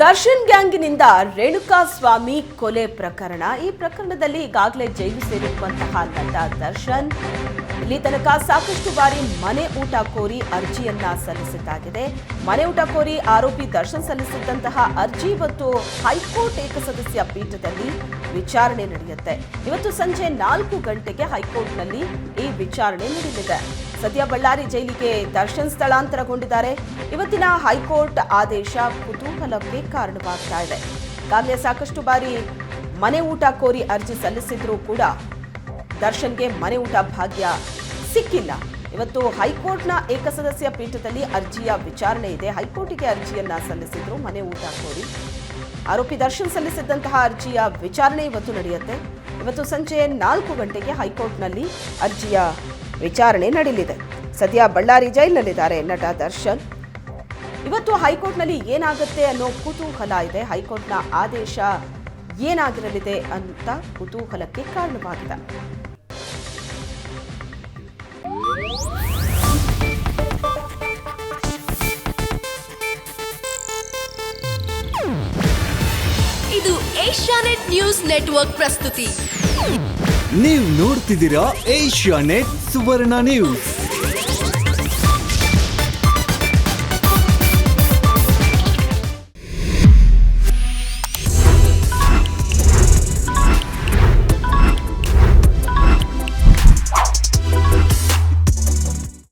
ದರ್ಶನ್ ಗ್ಯಾಂಗ್ನಿಂದ ರೇಣುಕಾಸ್ವಾಮಿ ಕೊಲೆ ಪ್ರಕರಣ. ಈ ಪ್ರಕರಣದಲ್ಲಿ ಈಗಾಗಲೇ ಜೈಲು ಸೇರಿರುವಂತಹ ನಟ ದರ್ಶನ್ ಇಲ್ಲಿ ತನಕ ಸಾಕಷ್ಟು ಬಾರಿ ಮನೆ ಊಟ ಕೋರಿ ಅರ್ಜಿಯನ್ನ ಸಲ್ಲಿಸಿದ್ದಾಗಿದೆ. ಮನೆ ಊಟ ಕೋರಿ ಆರೋಪಿ ದರ್ಶನ್ ಸಲ್ಲಿಸಿದ್ದಂತಹ ಅರ್ಜಿ ಇವತ್ತು ಹೈಕೋರ್ಟ್ ಏಕಸದಸ್ಯ ಪೀಠದಲ್ಲಿ ವಿಚಾರಣೆ ನಡೆಯುತ್ತೆ. ಇವತ್ತು ಸಂಜೆ 4 ಗಂಟೆಗೆ ಹೈಕೋರ್ಟ್ನಲ್ಲಿ ಈ ವಿಚಾರಣೆ ನಡೆಯಲಿದೆ. ಸದ್ಯ ಬಳ್ಳಾರಿ ಜೈಲಿಗೆ ದರ್ಶನ್ ಸ್ಥಳಾಂತರಗೊಂಡಿದ್ದಾರೆ. ಇವತ್ತಿನ ಹೈಕೋರ್ಟ್ ಆದೇಶ ಕುತೂಹಲಕ್ಕೆ ಕಾರಣವಾಗ್ತಾ ಇದೆ. ಈಗಾಗಲೇ ಸಾಕಷ್ಟು ಬಾರಿ ಮನೆ ಊಟ ಕೋರಿ ಅರ್ಜಿ ಸಲ್ಲಿಸಿದ್ರೂ ಕೂಡ ದರ್ಶನ್ಗೆ ಮನೆ ಊಟ ಭಾಗ್ಯ ಸಿಕ್ಕಿಲ್ಲ. ಇವತ್ತು ಹೈಕೋರ್ಟ್ನ ಏಕಸದಸ್ಯ ಪೀಠದಲ್ಲಿ ಅರ್ಜಿಯ ವಿಚಾರಣೆ ಇದೆ. ಹೈಕೋರ್ಟಿಗೆ ಅರ್ಜಿಯನ್ನ ಸಲ್ಲಿಸಿದ್ರು ಮನೆ ಊಟ ಕೋರಿ. ಆರೋಪಿ ದರ್ಶನ್ ಸಲ್ಲಿಸಿದ್ದಂತಹ ಅರ್ಜಿಯ ವಿಚಾರಣೆ ಇವತ್ತು ನಡೆಯುತ್ತೆ. ಇವತ್ತು ಸಂಜೆ 4 ಗಂಟೆಗೆ ಹೈಕೋರ್ಟ್ನಲ್ಲಿ ಅರ್ಜಿಯ ವಿಚಾರಣೆ ನಡೆಯಲಿದೆ. ಸದ್ಯ ಬಳ್ಳಾರಿ ಜೈಲಿನಲ್ಲಿದ್ದಾರೆ ನಟ ದರ್ಶನ್. ಇವತ್ತು ಹೈಕೋರ್ಟ್ನಲ್ಲಿ ಏನಾಗುತ್ತೆ ಅನ್ನೋ ಕುತೂಹಲ ಇದೆ. ಹೈಕೋರ್ಟ್ನ ಆದೇಶ ಏನಾಗಿರಲಿದೆ ಅಂತ ಕುತೂಹಲಕ್ಕೆ ಕಾರಣವಾಗಿದೆ. ಇದು ಏಷ್ಯಾನೆಟ್ ನ್ಯೂಸ್ ನೆಟ್ವರ್ಕ್ ಪ್ರಸ್ತುತಿ. ನೀವು ನೋಡ್ತಿದ್ದೀರಾ ಏಷ್ಯಾನೆಟ್ ಸುವರ್ಣ ನ್ಯೂಸ್.